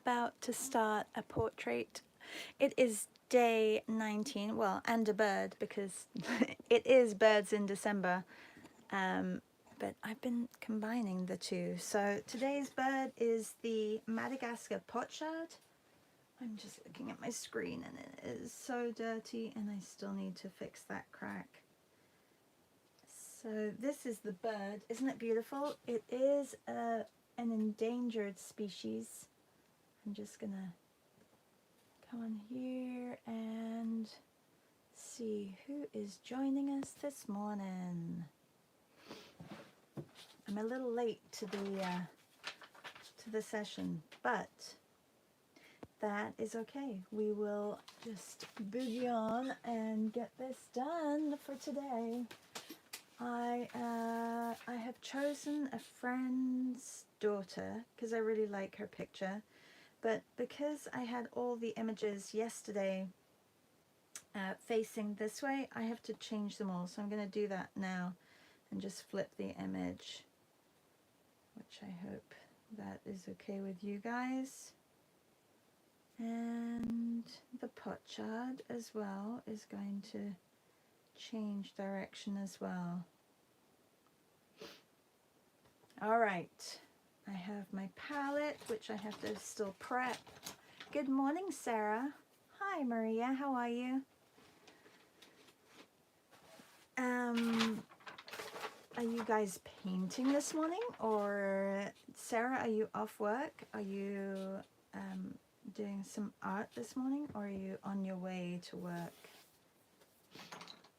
about to start a portrait. It is day 19, well, and a bird because it is birds in December, but I've been combining the two. So today's bird is the Madagascar Pochard. I'm just looking at my screen and it is so dirty and I still need to fix that crack. So this is the bird. Isn't it beautiful? It is an endangered species. I'm just gonna come on here and see who is joining us this morning. I'm a little late to the session, but that is okay. We will just boogie on and get this done for today. I have chosen a friend's daughter because I really like her picture, but because I had all the images yesterday facing this way, I have to change them all. So I'm going to do that now and just flip the image, which I hope that is okay with you guys. And the Pochard as well is going to change direction as well. All right, I have my palette, which I have to still prep. Good morning, Sarah. Hi, Maria, how are you? Are you guys painting this morning? Or Sarah, are you off work? Are you doing some art this morning, or are you on your way to work?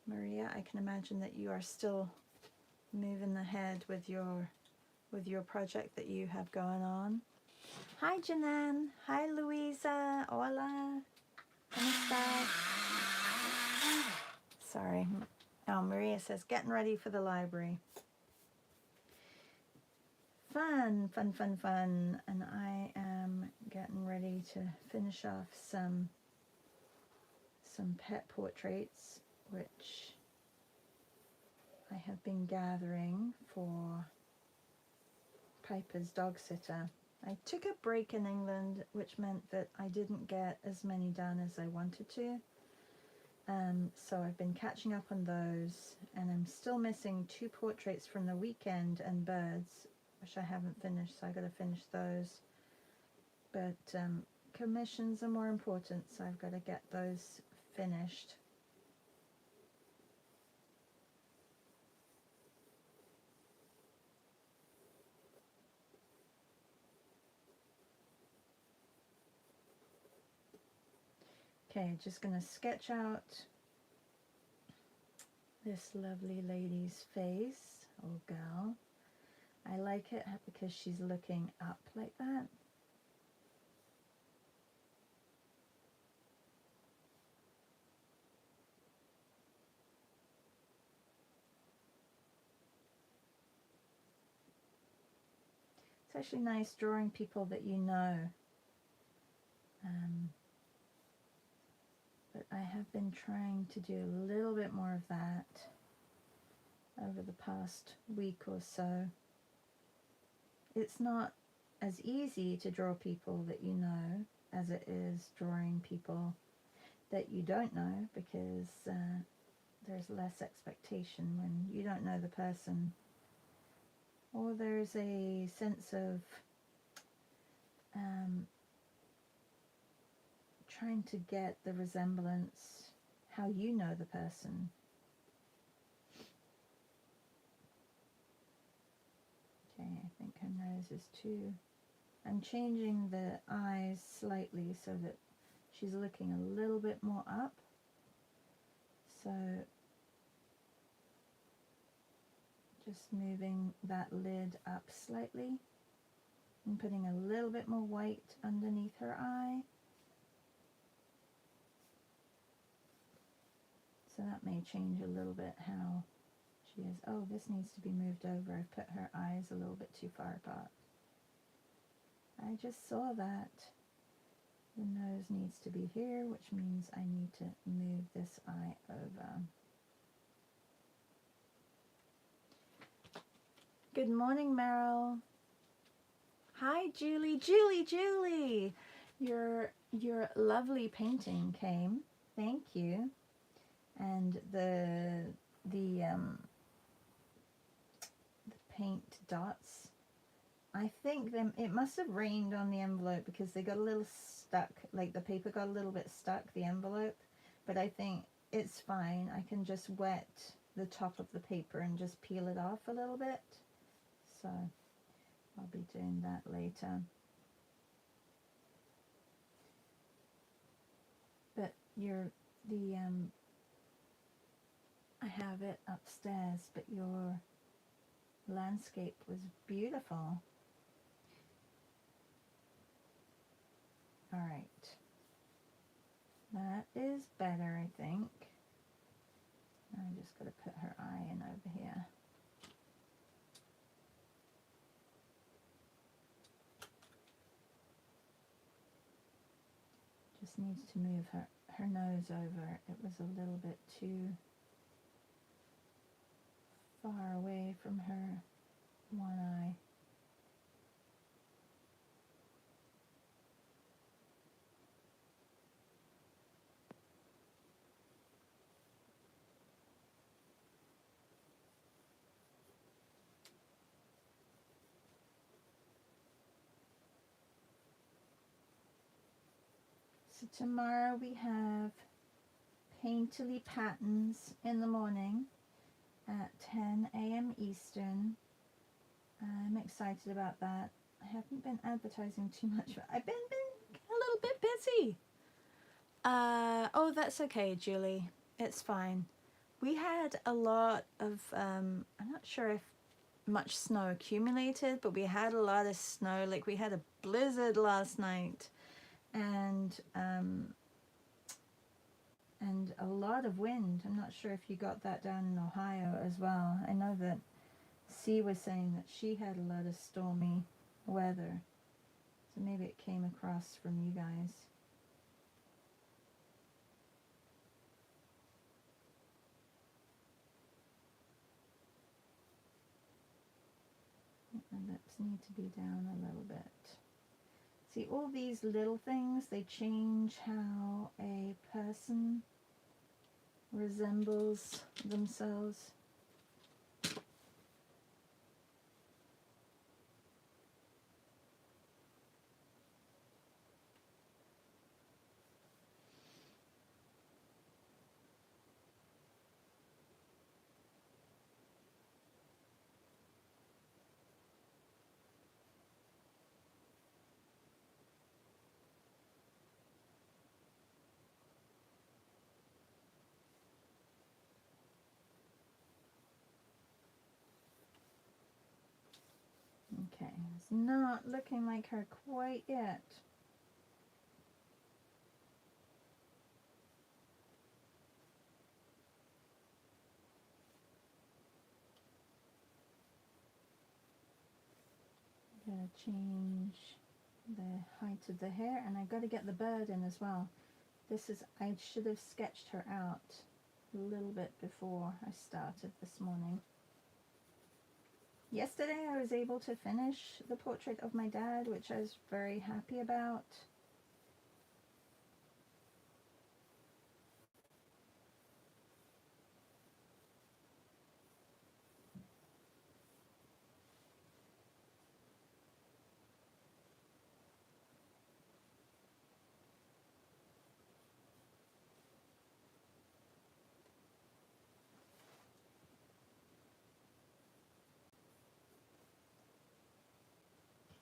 Maria, I can imagine that you are still moving ahead with your project that you have going on. Hi, Janan. Hi, Louisa. Hola. ¿Cómo estás? Sorry. Oh, Maria says, getting ready for the library. Fun, fun, fun, fun. And I am getting ready to finish off some pet portraits, which I have been gathering for Piper's dog sitter. I took a break in England, which meant that I didn't get as many done as I wanted to. So I've been catching up on those, and I'm still missing 2 portraits from the weekend and birds, which I haven't finished, so I've got to finish those. But commissions are more important, so I've got to get those finished. Okay, just going to sketch out this lovely lady's face, or girl. I like it because she's looking up like that. It's actually nice drawing people that you know. But I have been trying to do a little bit more of that over the past week or so. It's not as easy to draw people that you know as it is drawing people that you don't know, because there's less expectation when you don't know the person, or there's a sense of trying to get the resemblance, how you know the person. Okay, I think her nose is too... I'm changing the eyes slightly so that she's looking a little bit more up. So just moving that lid up slightly and putting a little bit more white underneath her eye. So that may change a little bit how she is. Oh, this needs to be moved over. I've put her eyes a little bit too far apart. I just saw that. The nose needs to be here, which means I need to move this eye over. Good morning, Meryl. Hi, Julie. Julie. Your lovely painting came. Thank you. And the paint dots. I think it must have rained on the envelope because they got a little stuck, like the paper got a little bit stuck, the envelope. But I think it's fine. I can just wet the top of the paper and just peel it off a little bit. So I'll be doing that later. But I have it upstairs, but your landscape was beautiful. All right, that is better, I think. I'm just going to put her eye in over here. Just needs to move her nose over. It was a little bit too far away from her one eye. So tomorrow we have Painterly Patterns in the morning at 10 a.m. Eastern. I'm excited about that. I haven't been advertising too much. I've been a little bit busy. Oh, that's okay, Julie. It's fine. We had a lot of, I'm not sure if much snow accumulated, but we had a lot of snow. Like we had a blizzard last night, and a lot of wind. I'm not sure if you got that down in Ohio as well. I know that C was saying that she had a lot of stormy weather, so maybe it came across from you guys. My lips need to be down a little bit. See, all these little things, they change how a person resembles themselves. Okay, it's not looking like her quite yet. Gotta change the height of the hair, and I gotta get the bird in as well. I should have sketched her out a little bit before I started this morning. Yesterday I was able to finish the portrait of my dad, which I was very happy about.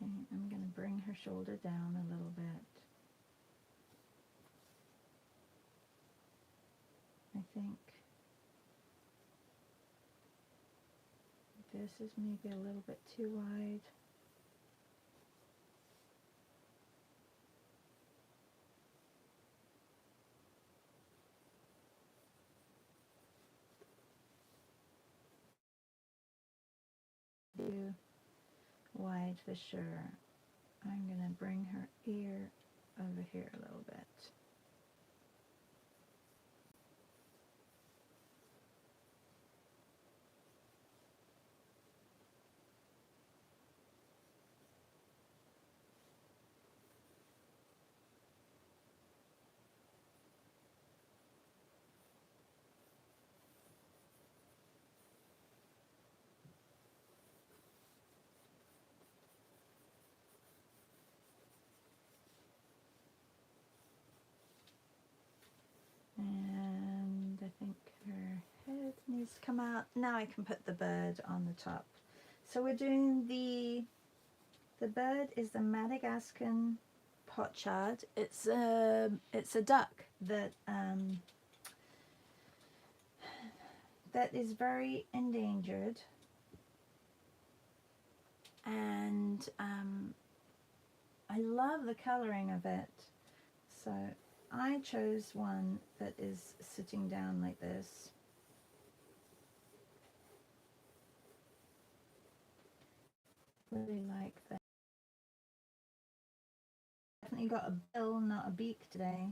Okay, I'm going to bring her shoulder down a little bit. I think this is maybe a little bit too wide. Too wide for sure. I'm going to bring her ear over here a little bit. needs to come out. Now I can put the bird on the top. So we're doing the bird is the Madagascar Pochard. It's a duck that that is very endangered, and I love the coloring of it. So I chose one that is sitting down like this. Really like that. Definitely got a bill, not a beak today.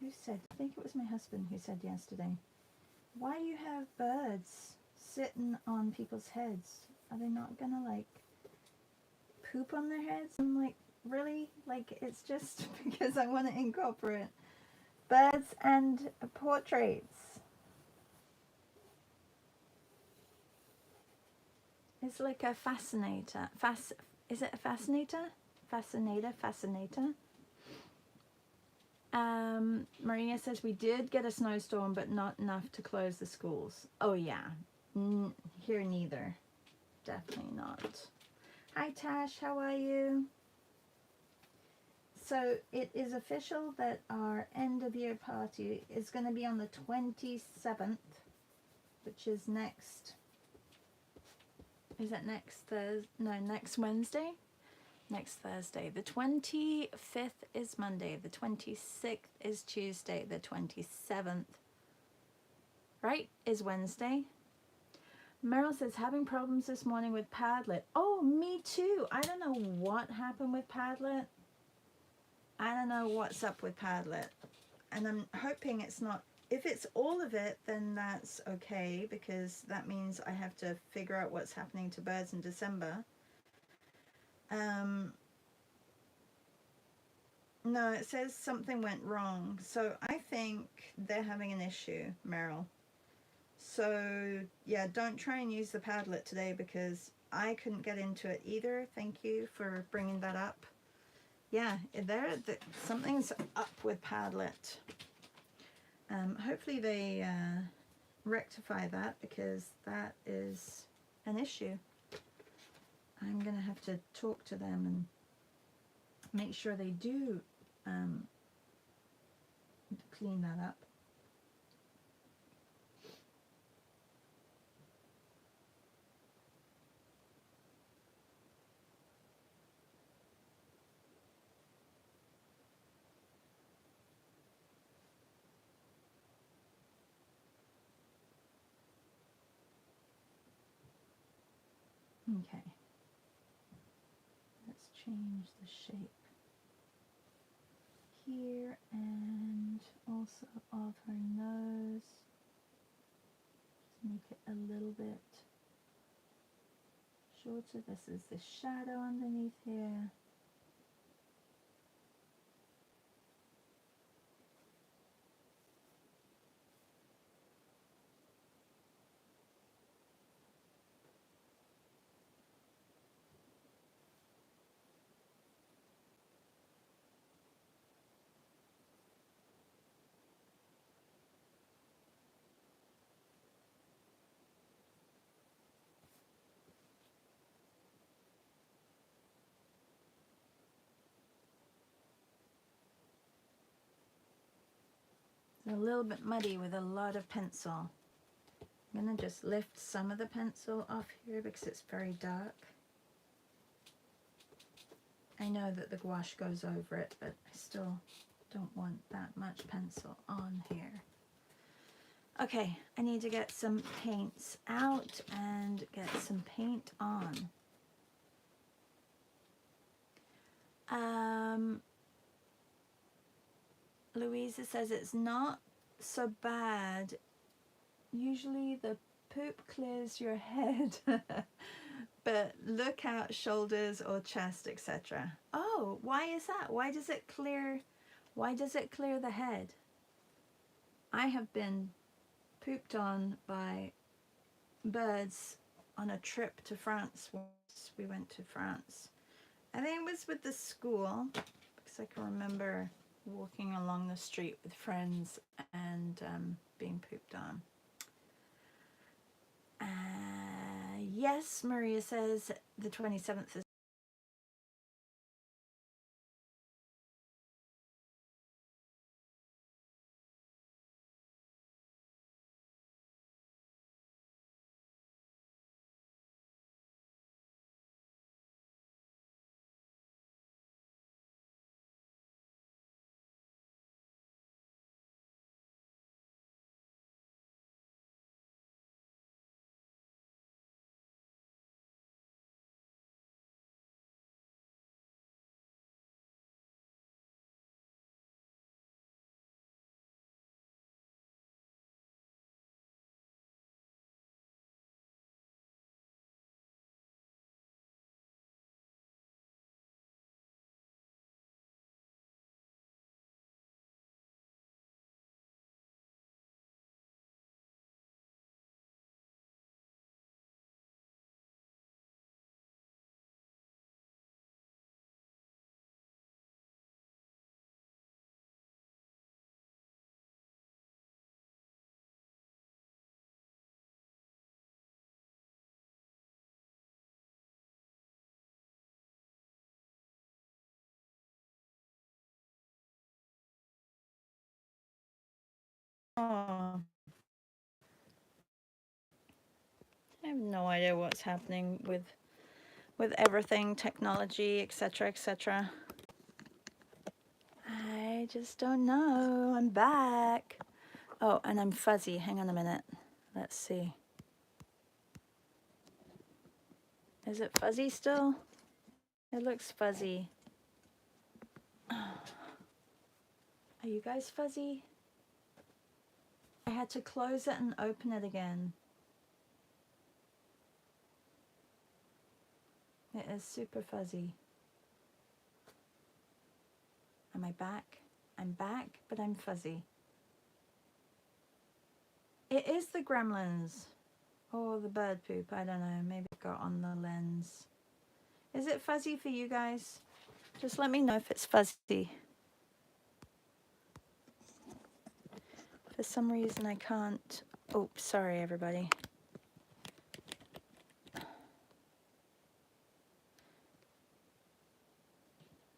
Who said? I think it was my husband who said yesterday, why you have birds sitting on people's heads? Are they not gonna like poop on their heads? I'm like, really? Like, it's just because I want to incorporate birds and portraits. It's like a fascinator. Is it a fascinator? Fascinator. Maria says we did get a snowstorm, but not enough to close the schools. Oh yeah, here neither. Definitely not. Hi Tash, how are you? So it is official that our end of year party is going to be on the 27th, which is next. Is it next Thursday? No, next Wednesday? Next Thursday. The 25th is Monday. The 26th is Tuesday. The 27th, right, is Wednesday. Meryl says, having problems this morning with Padlet. Oh, me too. I don't know what happened with Padlet. I don't know what's up with Padlet. And I'm hoping it's not. If it's all of it, then that's okay, because that means I have to figure out what's happening to birds in December. No, it says something went wrong. So I think they're having an issue, Meryl. So yeah, don't try and use the Padlet today, because I couldn't get into it either. Thank you for bringing that up. Yeah, something's up with Padlet. Hopefully they rectify that, because that is an issue. I'm gonna have to talk to them and make sure they do clean that up. Okay, let's change the shape here and also of her nose. Just make it a little bit shorter. This is the shadow underneath here. It's a little bit muddy with a lot of pencil. I'm going to just lift some of the pencil off here because it's very dark. I know that the gouache goes over it, but I still don't want that much pencil on here. Okay, I need to get some paints out and get some paint on. Louisa says it's not so bad. Usually the poop clears your head, but look out shoulders or chest, etc. Oh, why is that? Why does it clear the head? I have been pooped on by birds on a trip to France once. We went to France. I think it was with the school, because I can remember walking along the street with friends and being pooped on. Yes, Maria says the 27th is. Oh, I have no idea what's happening with everything, technology, etc., etc. I just don't know. I'm back. Oh, and I'm fuzzy. Hang on a minute. Let's see. Is it fuzzy still? It looks fuzzy. Are you guys fuzzy? I had to close it and open it again. It is super fuzzy. Am I back? I'm back, but I'm fuzzy. It is the gremlins. Or the bird poop. I don't know. Maybe it got on the lens. Is it fuzzy for you guys? Just let me know if it's fuzzy. For some reason I can't. Oh, sorry everybody.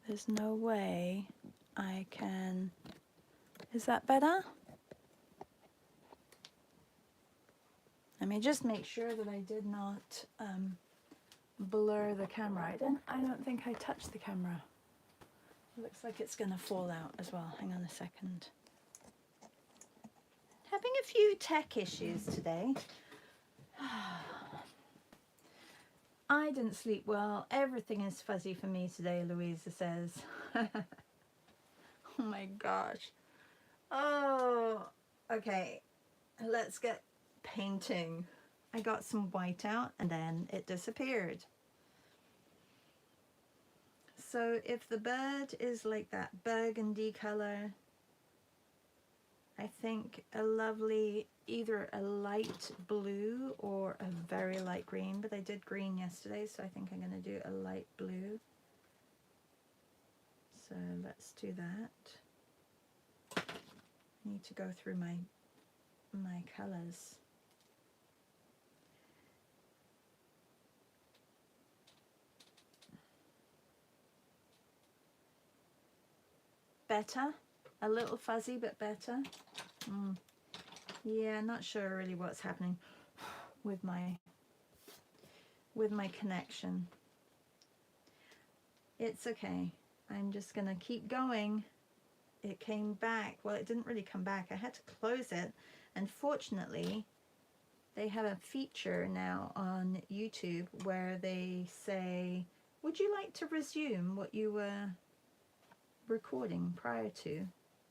There's no way I can. Is that better? Let me just make sure that I did not blur the camera. I don't think I touched the camera. It looks like it's gonna fall out as well. Hang on a second. Having a few tech issues today. I didn't sleep well. Everything is fuzzy for me today, Louisa says. Oh my gosh. Oh, okay. Let's get painting. I got some white out and then it disappeared. So if the bird is like that burgundy color, I think a lovely, either a light blue or a very light green, but I did green yesterday, so I think I'm going to do a light blue. So let's do that. I need to go through my colors. Better, a little fuzzy, but better. Yeah, not sure really what's happening with my connection. It's okay. I'm just gonna keep going. It came back. Well, it didn't really come back. I had to close it, and fortunately they have a feature now on YouTube where they say, would you like to resume what you were recording prior to?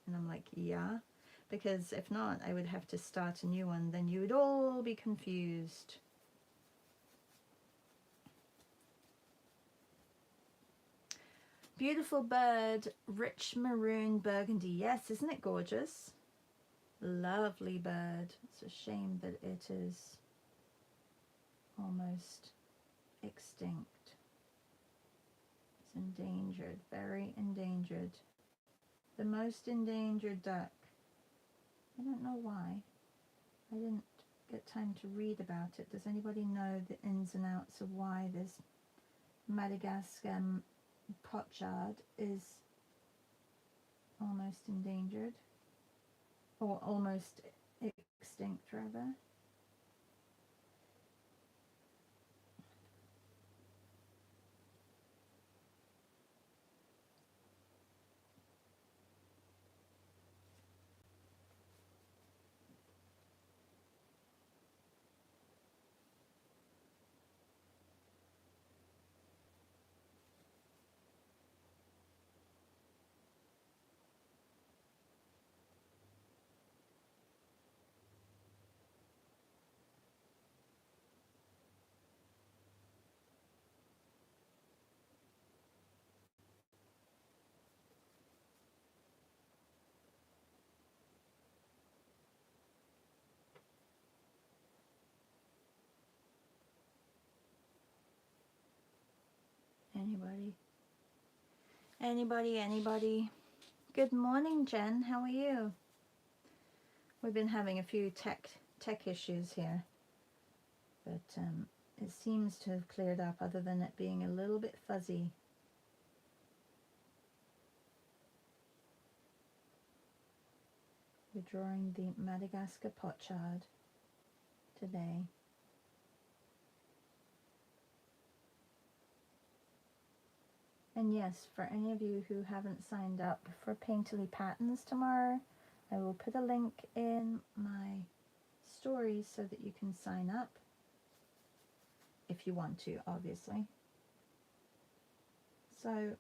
And I'm like, yeah, because if not, I would have to start a new one. Then you would all be confused. Beautiful bird, rich maroon burgundy. Yes, isn't it gorgeous? Lovely bird. It's a shame that it is almost extinct. It's endangered, very endangered. The most endangered duck. I don't know why. I didn't get time to read about it. Does anybody know the ins and outs of why this Madagascar Pochard is almost endangered? Or almost extinct, rather. Anybody? Anybody? Good morning, Jen. How are you? We've been having a few tech issues here, but it seems to have cleared up, other than it being a little bit fuzzy. We're drawing the Madagascar Pochard today. And yes, for any of you who haven't signed up for Painterly Patterns tomorrow, I will put a link in my stories so that you can sign up if you want to, obviously. So,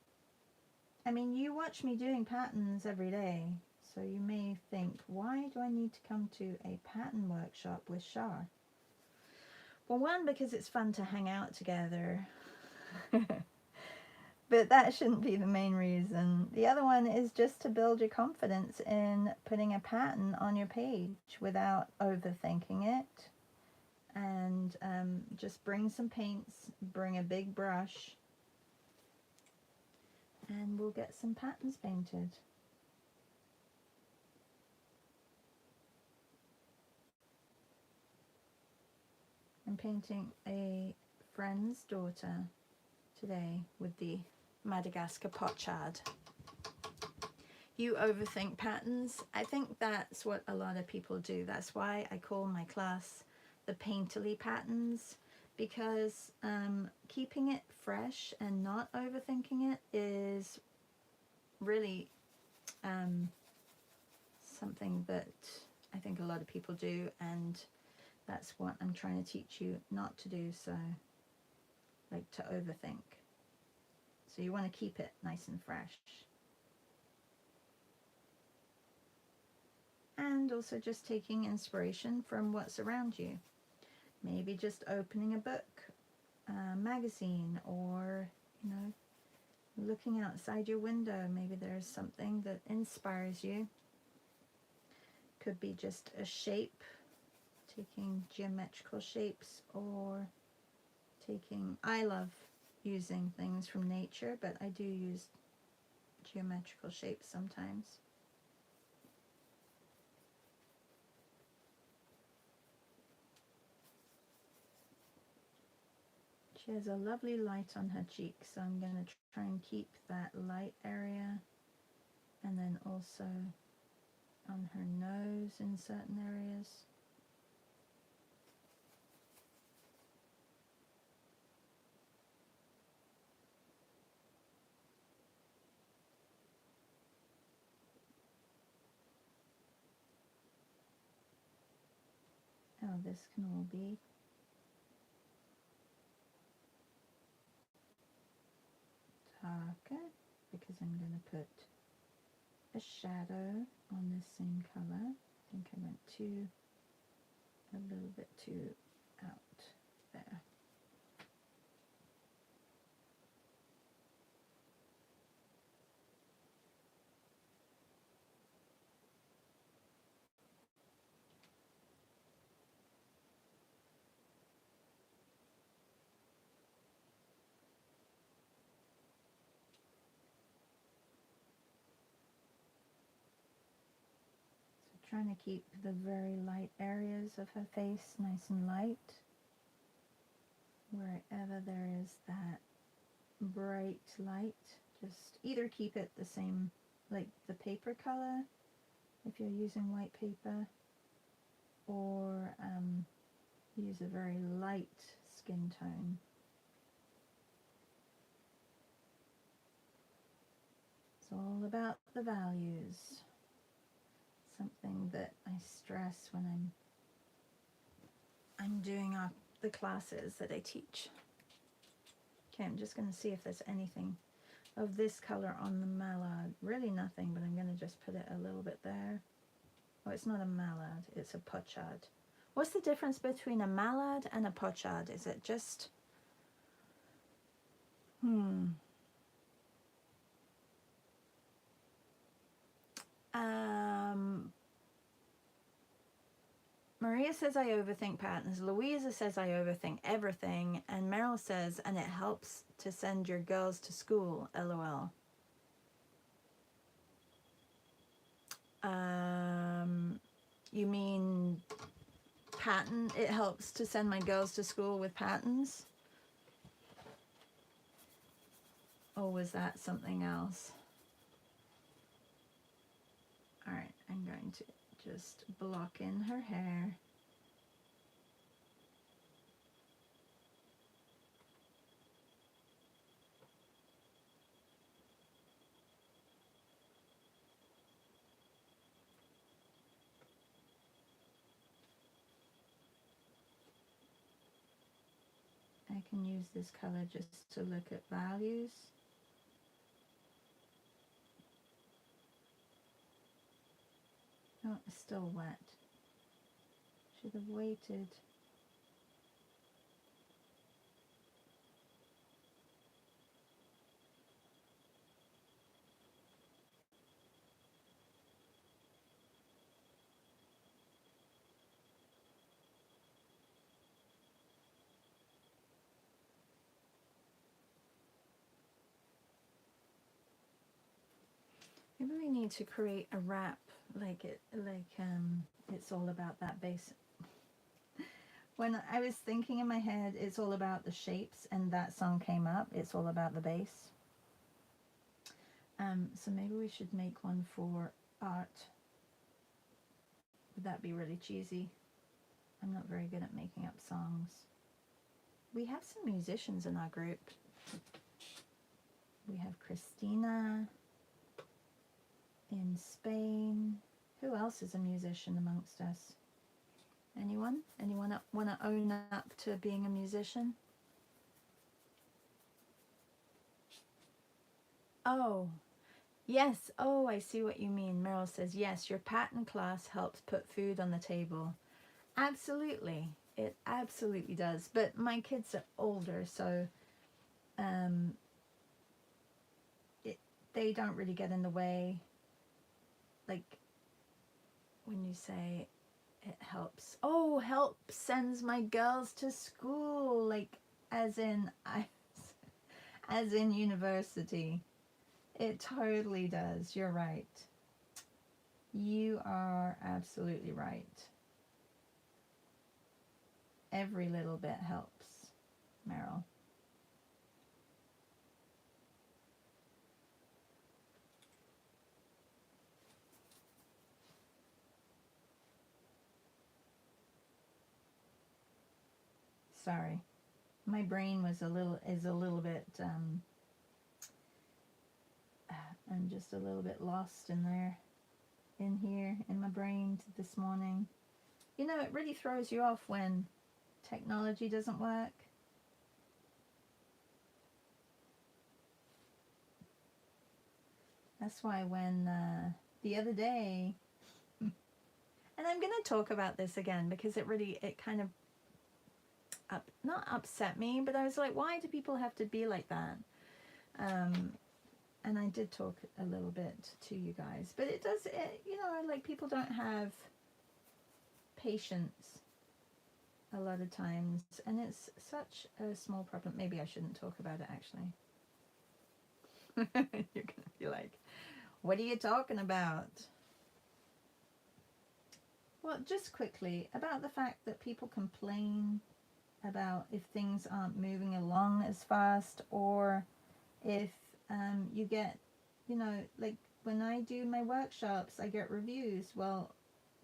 I mean, you watch me doing patterns every day, so you may think, why do I need to come to a pattern workshop with Shar? Well, one, because it's fun to hang out together. But that shouldn't be the main reason. The other one is just to build your confidence in putting a pattern on your page without overthinking it. And just bring some paints, bring a big brush, and we'll get some patterns painted. I'm painting a friend's daughter today with the Madagascar Pochard. You overthink patterns. I think that's what a lot of people do. That's why I call my class the Painterly Patterns, because keeping it fresh and not overthinking it is really something that I think a lot of people do, and that's what I'm trying to teach you not to do, so like to overthink. So you want to keep it nice and fresh. And also just taking inspiration from what's around you. Maybe just opening a book, a magazine, or, you know, looking outside your window. Maybe there's something that inspires you. Could be just a shape, taking geometrical shapes, or taking, I love using things from nature, but I do use geometrical shapes sometimes. She has a lovely light on her cheek, so I'm going to try and keep that light area, and then also on her nose in certain areas. Oh, this can all be darker, because I'm going to put a shadow on this same color. I think I went a little bit too out there. trying to keep the very light areas of her face nice and light. Wherever there is that bright light, just either keep it the same, like the paper color, if you're using white paper, or use a very light skin tone. It's all about the values. Something that I stress when I'm doing the classes that I teach. Okay, I'm just going to see if there's anything of this color on the mallard. Really nothing, but I'm going to just put it a little bit there. Oh, it's not a mallard, it's a pochard. What's the difference between a mallard and a pochard? Is it just... Maria says I overthink patterns. Louisa says I overthink everything. And Meryl says, and it helps to send your girls to school, LOL. You mean pattern? It helps to send my girls to school with patterns? Or was that something else? Alright, I'm going to just block in her hair. I can use this color just to look at values. Oh, it's still wet. Should have waited. Maybe we need to create a wrap it's all about that base. When I was thinking in my head, it's all about the shapes, and that song came up, it's all about the base. So maybe we should make one for art. Would that be really cheesy? I'm not very good at making up songs. We have some musicians in our group. We have Christina in Spain. Who else is a musician amongst us? Anyone? Anyone want to own up to being a musician? Oh, yes. Oh, I see what you mean. Meryl says, yes, your pattern class helps put food on the table. Absolutely. It absolutely does. But my kids are older, so they don't really get in the way. Like, when you say it helps, oh, help sends my girls to school, like as in university. It totally does. You're right. You are absolutely right. Every little bit helps, Meryl. Sorry, my brain was is a little bit I'm just a little bit lost in here in my brain this morning. You know, it really throws you off when technology doesn't work. That's why when the other day, and I'm going to talk about this again because it kind of not upset me, but I was like, why do people have to be like that? And I did talk a little bit to you guys, but you know, like, people don't have patience a lot of times, and it's such a small problem. Maybe I shouldn't talk about it, actually. You're gonna be like, what are you talking about? Well, just quickly about the fact that people complain about if things aren't moving along as fast, or if you get, you know, like when I do my workshops, I get reviews. Well,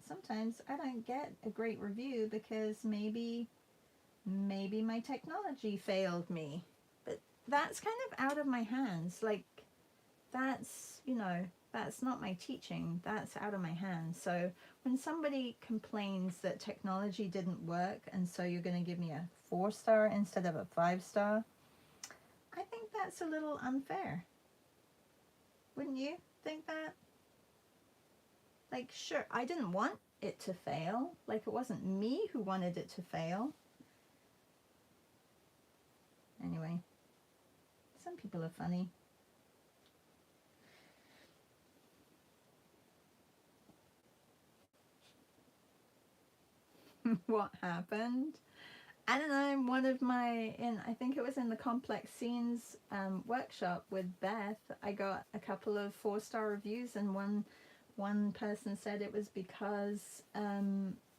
sometimes I don't get a great review because maybe my technology failed me. But that's kind of out of my hands. Like, that's, you know, that's not my teaching. That's out of my hands. So when somebody complains that technology didn't work and so you're going to give me a 4-star instead of a 5-star, I think that's a little unfair. Wouldn't you think that? Like, sure, I didn't want it to fail. Like, it wasn't me who wanted it to fail. Anyway, some people are funny. What happened? I don't know. One of my, I think it was in the complex scenes workshop with Beth, I got a couple of 4-star reviews, and one person said it was because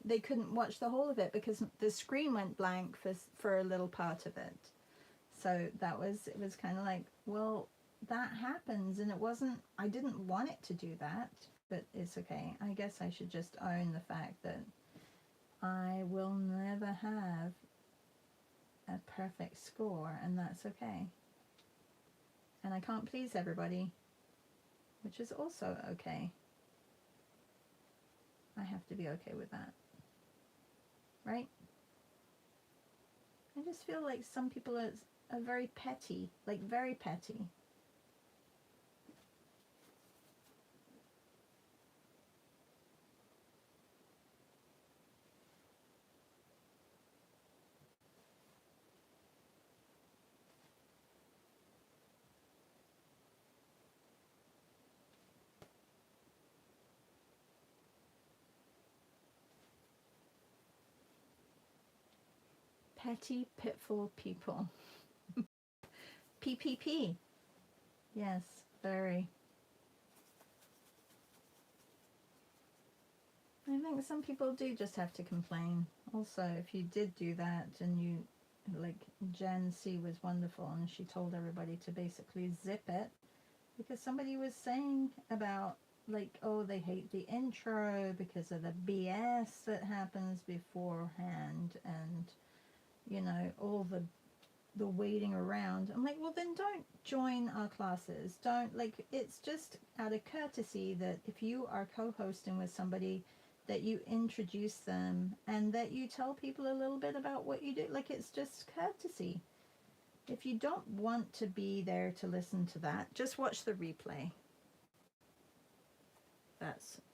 they couldn't watch the whole of it because the screen went blank for a little part of it. So it was kind of like, well, that happens, and I didn't want it to do that, but it's okay. I guess I should just own the fact that I will never have a perfect score, and that's okay. And I can't please everybody, which is also okay. I have to be okay with that, right? I just feel like some people are very petty, like very petty. Petty, pitful people. PPP. Yes, very. I think some people do just have to complain. Also, if you did do that and you, like Jen C was wonderful, and she told everybody to basically zip it because somebody was saying about, like, oh, they hate the intro because of the BS that happens beforehand, and you know, all the waiting around. I'm like, well, then don't join our classes. Don't, like, it's just out of courtesy that if you are co-hosting with somebody, that you introduce them and that you tell people a little bit about what you do. Like, it's just courtesy. If you don't want to be there to listen to that, just watch the replay.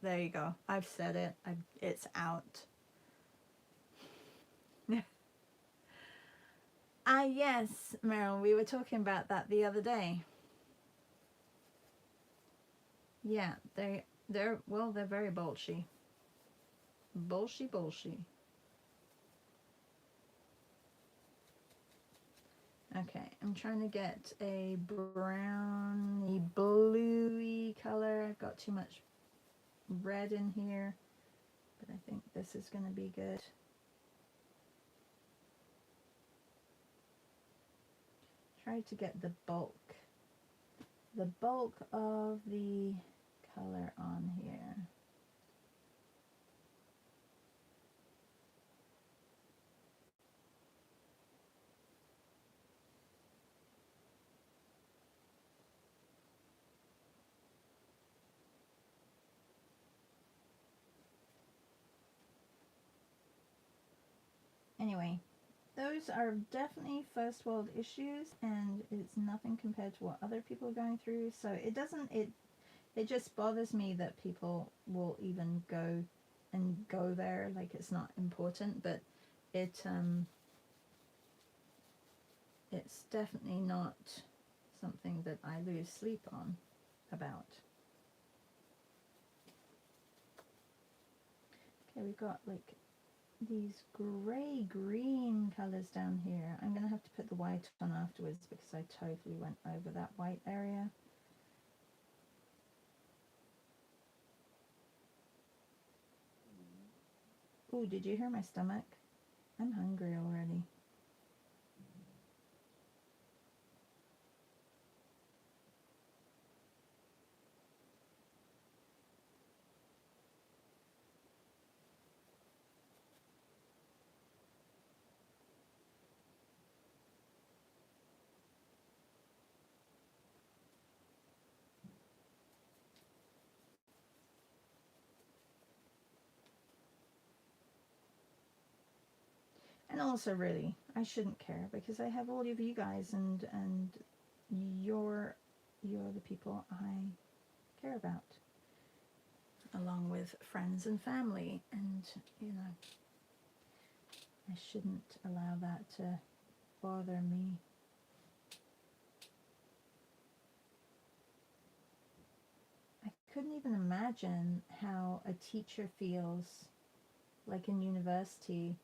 There you go. I've said it. It's out. Yes, Meryl, we were talking about that the other day. Yeah, they're very bolshy. Bolshy. Okay, I'm trying to get a browny, bluey color. I've got too much red in here, but I think this is going to be good. Try to get the bulk of the color on here. Anyway, those are definitely first world issues, and it's nothing compared to what other people are going through. So it just bothers me that people will even go there like it's not important, but it's definitely not something that I lose sleep on about. Okay, we've got like these gray green colors down here. I'm gonna have to put the white on afterwards because I totally went over that white area. Ooh, did you hear my stomach? I'm hungry already. And also, really, I shouldn't care because I have all of you guys, and you're the people I care about, along with friends and family. And you know, I shouldn't allow that to bother me. I couldn't even imagine how a teacher feels like in university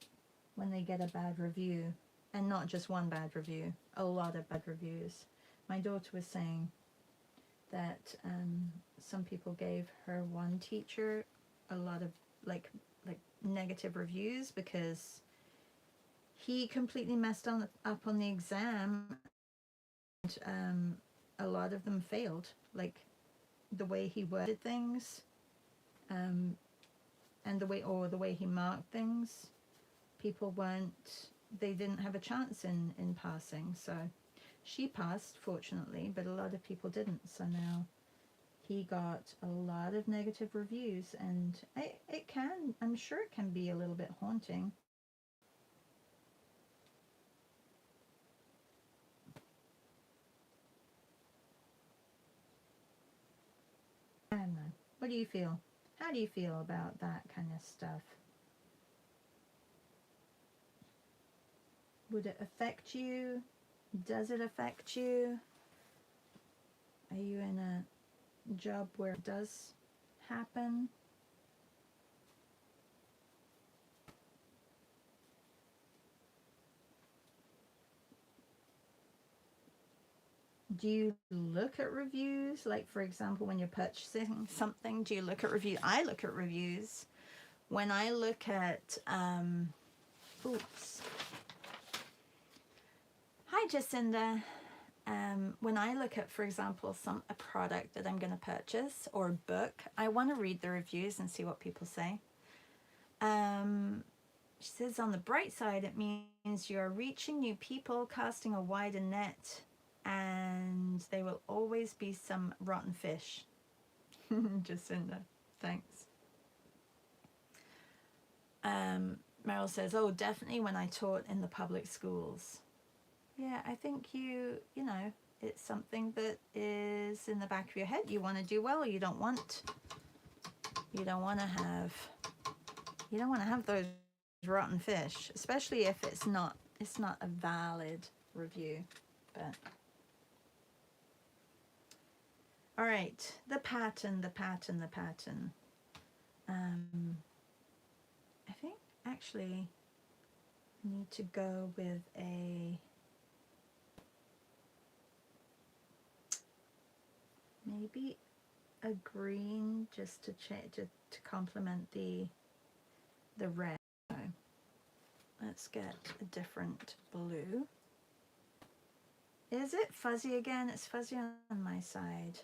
when they get a bad review, and not just one bad review, a lot of bad reviews. My daughter was saying that some people gave her one teacher a lot of like negative reviews because he completely messed up on the exam, and a lot of them failed. Like the way he worded things, and the way he marked things, people they didn't have a chance in passing. So she passed, fortunately, but a lot of people didn't. So now he got a lot of negative reviews, and I'm sure it can be a little bit haunting. I don't know. What do you feel? How do you feel about that kind of stuff? Would it affect you? Does it affect you? Are you in a job where it does happen? Do you look at reviews? Like, for example, when you're purchasing something, do you look at reviews? I look at reviews. When I look at, oops. Hi, Jacinda. When I look at, for example, a product that I'm going to purchase or a book, I want to read the reviews and see what people say. She says, on the bright side, it means you're reaching new people, casting a wider net, and there will always be some rotten fish. Jacinda, thanks. Meryl says, oh, definitely when I taught in the public schools. Yeah, I think you know, it's something that is in the back of your head. You want to do well, or you don't want to have those rotten fish, especially if it's not a valid review. But all right, the pattern. I think actually I need to go with maybe a green, just to complement the red. So let's get a different blue. Is it fuzzy again? It's fuzzy on my side.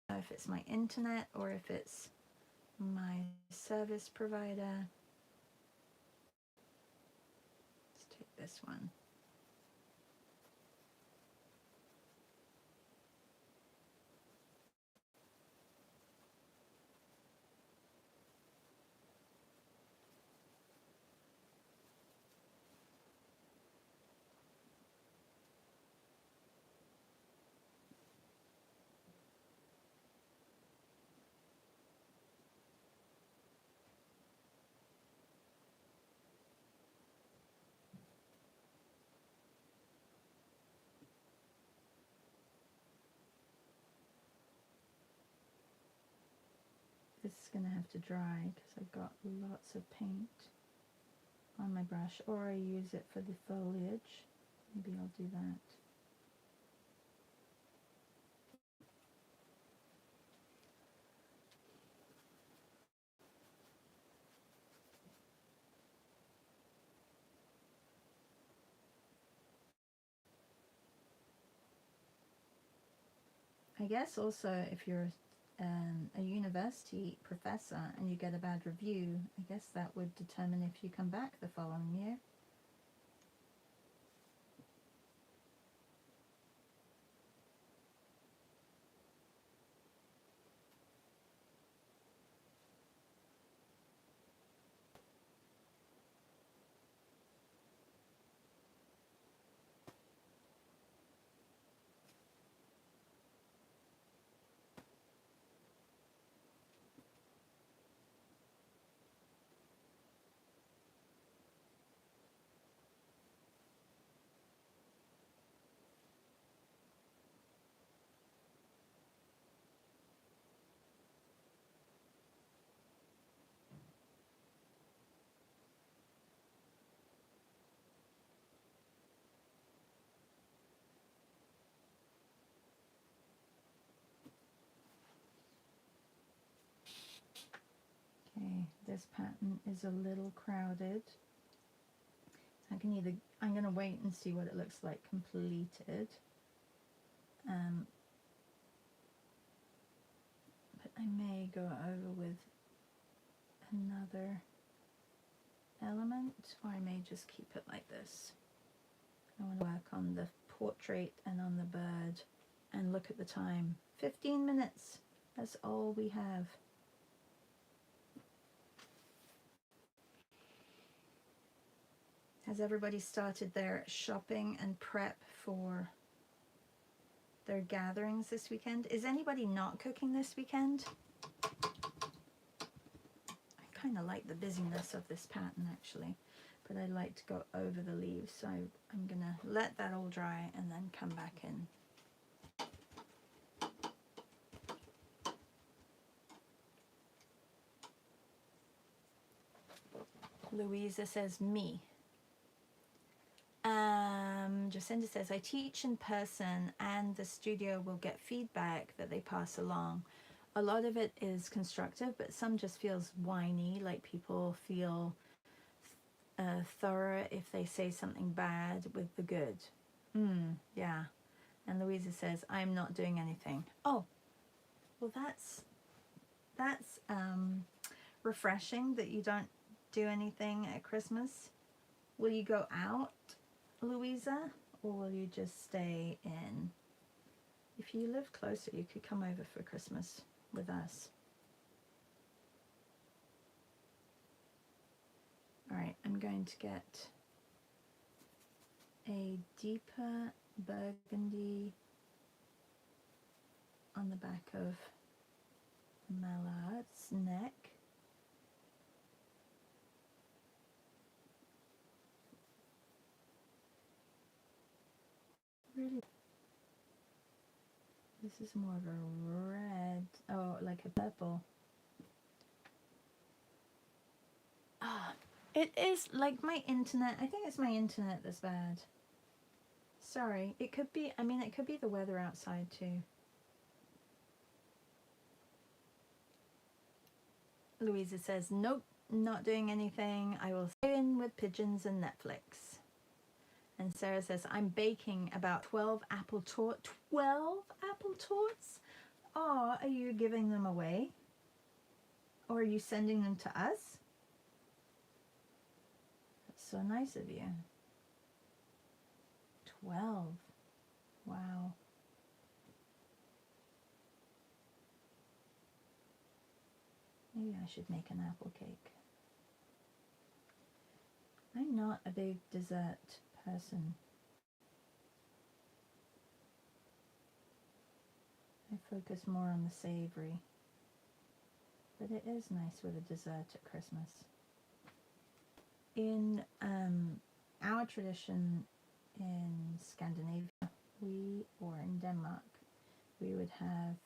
I don't know if it's my internet or if it's my service provider. Let's take this one. This is going to have to dry because I've got lots of paint on my brush, or I use it for the foliage. Maybe I'll do that. I guess also if you're a university professor and you get a bad review, I guess that would determine if you come back the following year. Okay, this pattern is a little crowded. I'm going to wait and see what it looks like completed. But I may go over with another element, or I may just keep it like this. I want to work on the portrait and on the bird, and look at the time. 15 minutes, that's all we have. Has everybody started their shopping and prep for their gatherings this weekend? Is anybody not cooking this weekend? I kind of like the busyness of this pattern actually, but I like to go over the leaves, so I'm gonna let that all dry and then come back in. Louisa says me. Jacinda says, I teach in person and the studio will get feedback that they pass along. A lot of it is constructive, but some just feels whiny, like people feel thorough if they say something bad with the good. Yeah. And Louisa says, I'm not doing anything. Oh, well that's refreshing that you don't do anything at Christmas. Will you go out, Louisa, or will you just stay in? If you live closer, you could come over for Christmas with us. All right, I'm going to get a deeper burgundy on the back of Mallard's neck. Really, this is more of a red, oh, like a purple. Ah, it is like my internet. I think it's my internet that's bad. Sorry, it could be, I mean, it could be the weather outside too. Louisa says, nope, not doing anything. I will stay in with pigeons and Netflix. And Sarah says, I'm baking about 12 apple torts. 12 apple torts? Oh, are you giving them away? Or are you sending them to us? That's so nice of you. 12. Wow. Maybe I should make an apple cake. I'm not a big dessert person. I focus more on the savory. But it is nice with a dessert at Christmas. In our tradition in Scandinavia, or in Denmark, we would have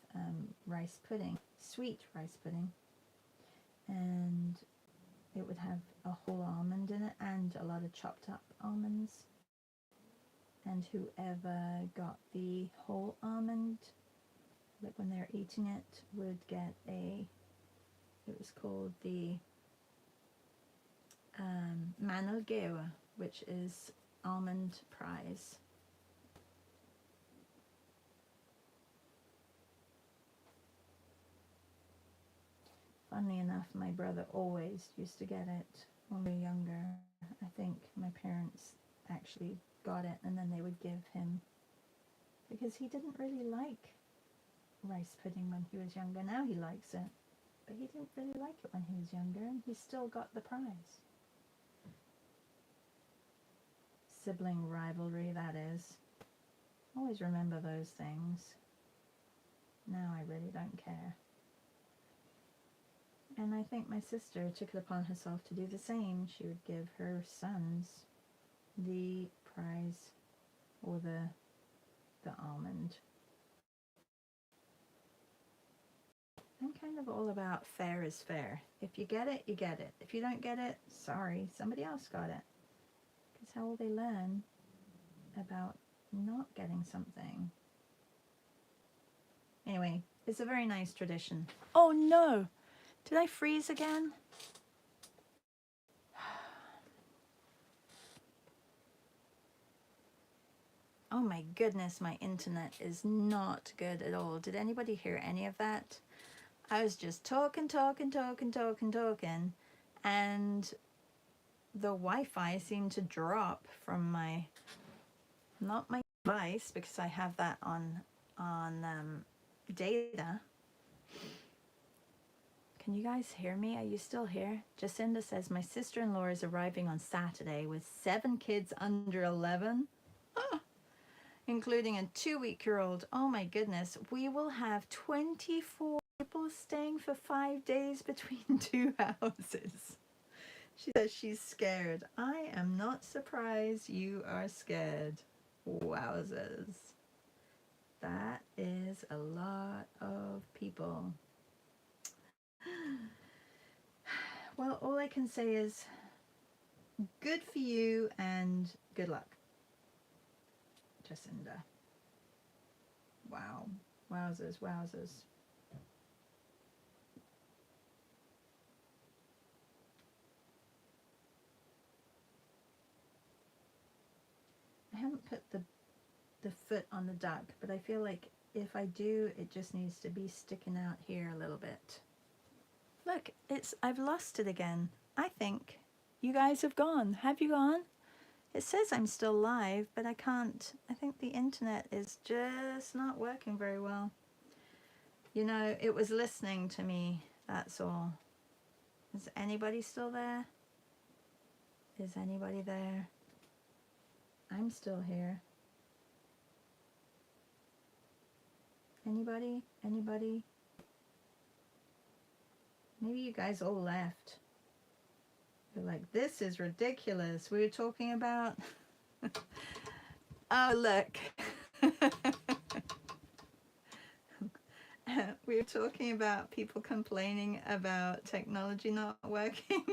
rice pudding, sweet rice pudding, and it would have a whole almond in it and a lot of chopped up almonds. And whoever got the whole almond, like when they're eating it, would get it was called the mandelgave, which is almond prize. Funnily enough, my brother always used to get it when we were younger. I think my parents actually got it and then they would give him, because he didn't really like rice pudding when he was younger. Now he likes it, but he didn't really like it when he was younger, and he still got the prize. Sibling rivalry, that is. Always remember those things. Now I really don't care. And I think my sister took it upon herself to do the same. She would give her sons the prize, or the almond. I'm kind of all about fair is fair. If you get it, you get it. If you don't get it, sorry, somebody else got it. Because how will they learn about not getting something? Anyway, it's a very nice tradition. Oh no! Did I freeze again? Oh my goodness, my internet is not good at all. Did anybody hear any of that? I was just talking, and the Wi-Fi seemed to drop from my, not my device, because I have that on data. Can you guys hear me? Are you still here? Jacinda says, my sister-in-law is arriving on Saturday with 7 kids under 11. Including a 2-week-old. Oh my goodness. We will have 24 people staying for 5 days between 2 houses. She says she's scared. I am not surprised you are scared. Wowzers. That is a lot of people. Well, all I can say is good for you and good luck, Jacinda. Wow. Wowzers, wowzers. I haven't put the foot on the duck, but I feel like if I do, it just needs to be sticking out here a little bit. Look, I've lost it again. I think you guys have gone. Have you gone? It says I'm still live, but I can't. I think the internet is just not working very well. You know, it was listening to me, that's all. Is anybody still there? Is anybody there? I'm still here. Anybody? Anybody? Maybe you guys all left. You're like, this is ridiculous. We were talking about... Oh, look. We were talking about people complaining about technology not working.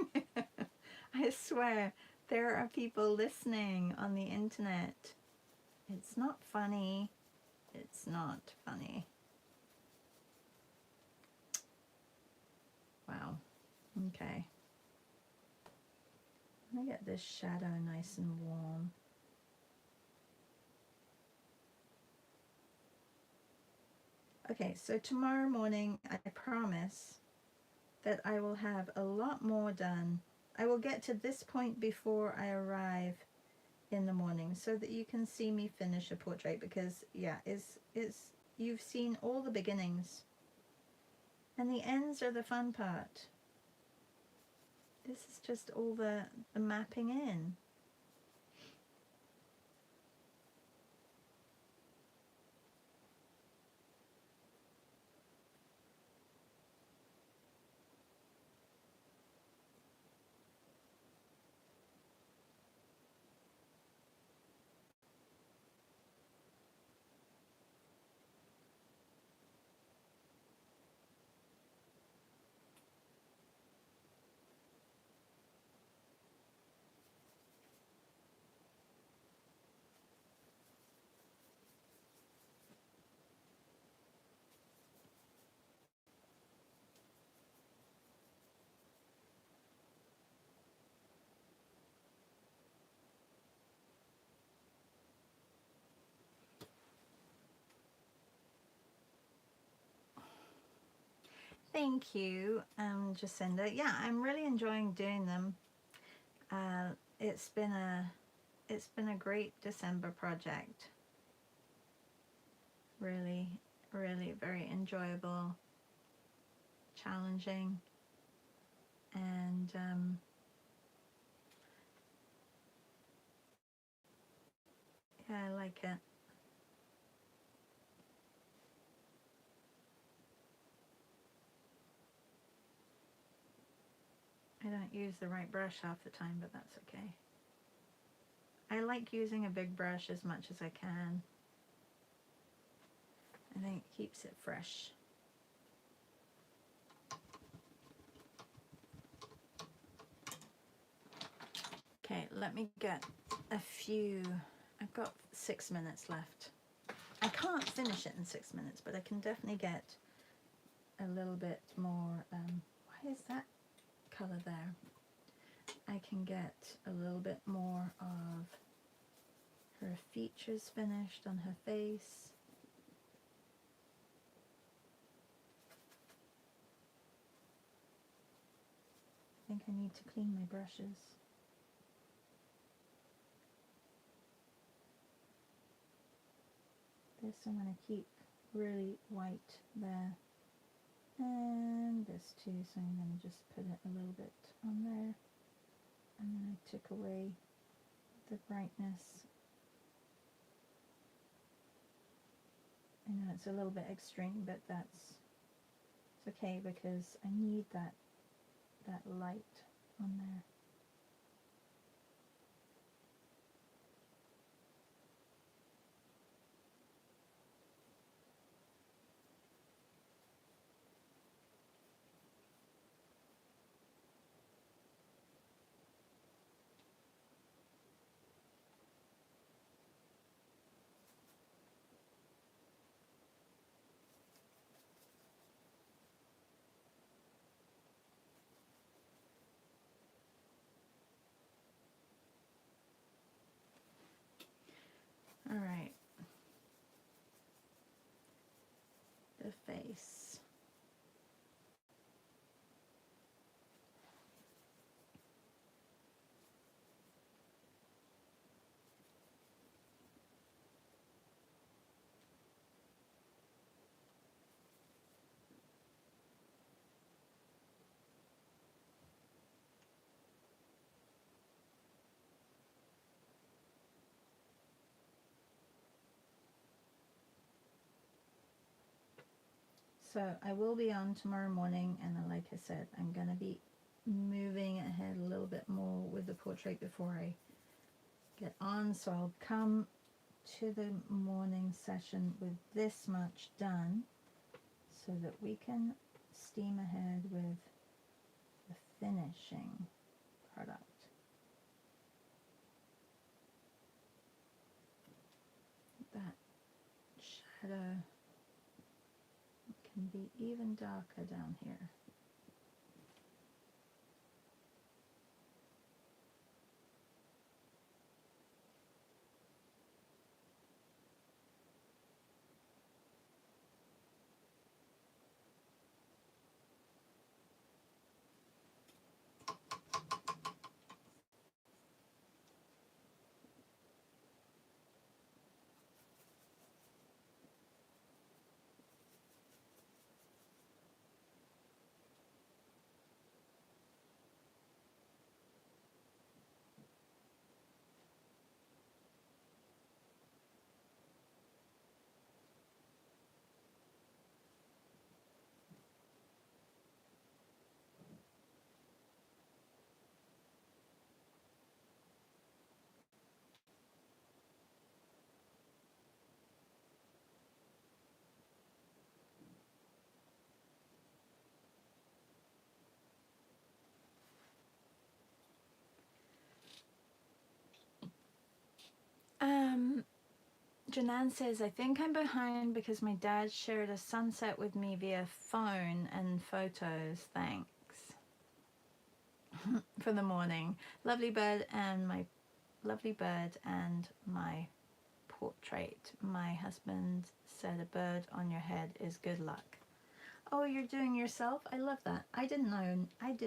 I swear, there are people listening on the internet. It's not funny. It's not funny. Wow. Okay. Let me get this shadow nice and warm. Okay, so tomorrow morning, I promise that I will have a lot more done. I will get to this point before I arrive in the morning so that you can see me finish a portrait, because yeah, you've seen all the beginnings and the ends are the fun part. This is just all the mapping in. Thank you, Jacinda. Yeah, I'm really enjoying doing them. Uh, it's been a great December project. Really, really very enjoyable, challenging, and yeah, I like it. I don't use the right brush half the time, but that's okay. I like using a big brush as much as I can. I think it keeps it fresh. Okay, let me get a few. I've got 6 minutes left. I can't finish it in 6 minutes, but I can definitely get a little bit more. Why is that color there? I can get a little bit more of her features finished on her face. I think I need to clean my brushes. This I'm going to keep really white there. And this too, so I'm going to just put it a little bit on there. And then I took away the brightness. I know it's a little bit extreme, but it's okay because I need that light on there. All right, the face. So I will be on tomorrow morning, and like I said, I'm going to be moving ahead a little bit more with the portrait before I get on. So I'll come to the morning session with this much done so that we can steam ahead with the finishing product. That shadow can be even darker down here. Janan says, I think I'm behind because my dad shared a sunset with me via phone and photos. Thanks for the morning. Lovely bird and my portrait. My husband said a bird on your head is good luck. Oh, you're doing yourself? I love that. I did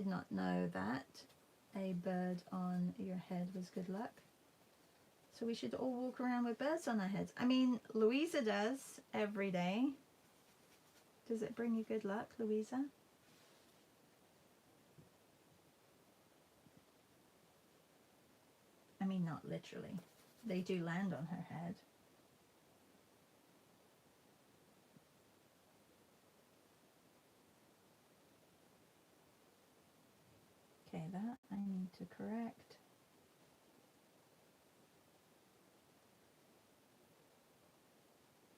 not know that a bird on your head was good luck. So we should all walk around with birds on our heads. I mean, Louisa does every day. Does it bring you good luck, Louisa? I mean, not literally. They do land on her head. Okay, that I need to correct.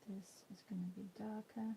This is going to be darker.